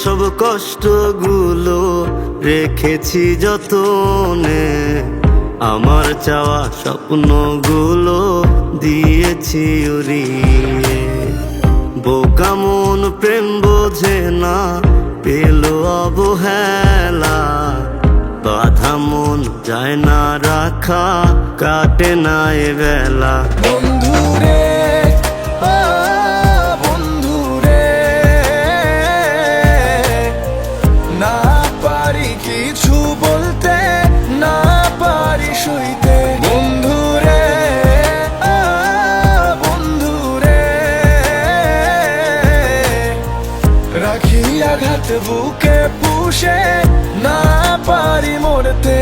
সব কষ্টগুলো রেখেছি যতনে, আমার চাওয়া স্বপ্নগুলো দিয়েছি উড়িয়ে। বোকা মন প্রেম বোঝে না, পেল অবহেলা, বাধা মন যায় না রাখা, কাটে না এ বেলা। বন্ধুরে বন্ধুরে, না পারি কিছু বলতে, না পারি সইতে। বন্ধুরে বন্ধুরে, রাখি আঘাত বুকে পুষে, না পারি মরতে।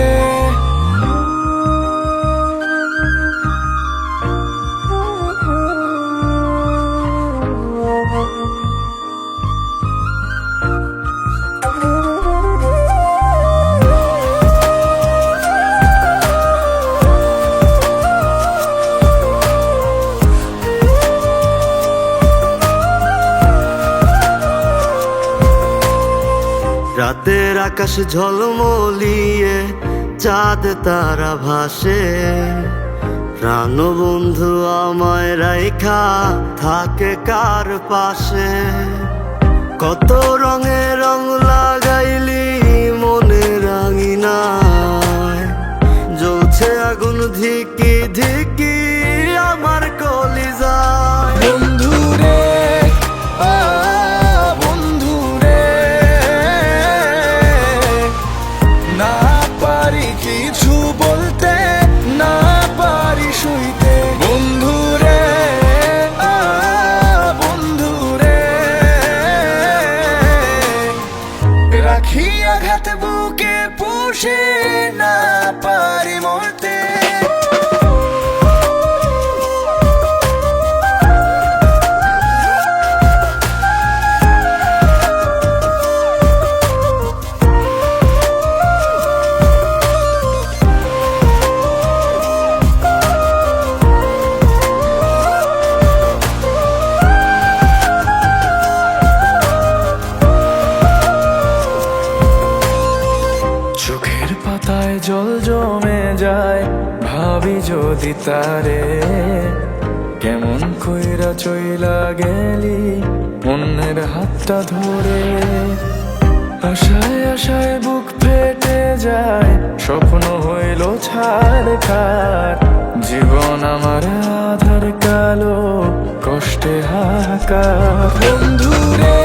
রাতের আকাশ ঝলমলিয়ে চাঁদ তারা ভাসে, প্রাণ বন্ধু আমায় রাইখা থাকে কার পাশে। কত রঙে রং লাগাইলি মনে রাঙিনায়, জ্বলছে আগুন ধিকি ধিকি আমার কলিজায়। বন্ধুরে বন্ধুরে, না পারি কিছু বলতে, না পারি সইতে। বন্ধুরে বন্ধুরে, রাখি আঘাত বুকে পুষে, না পারি মরতে। চোখের পাতায় জল জমে যায়, ভাবি যদি তারে, কেমন কইরা চইলা গেলি অন্যের হাতটা ধরে। আশায় আশায় বুক ফেটে যায়, স্বপ্ন হইল ছাড়খার, জীবন আমার আধার কালো, কষ্টে হাহাকার। বন্ধুরে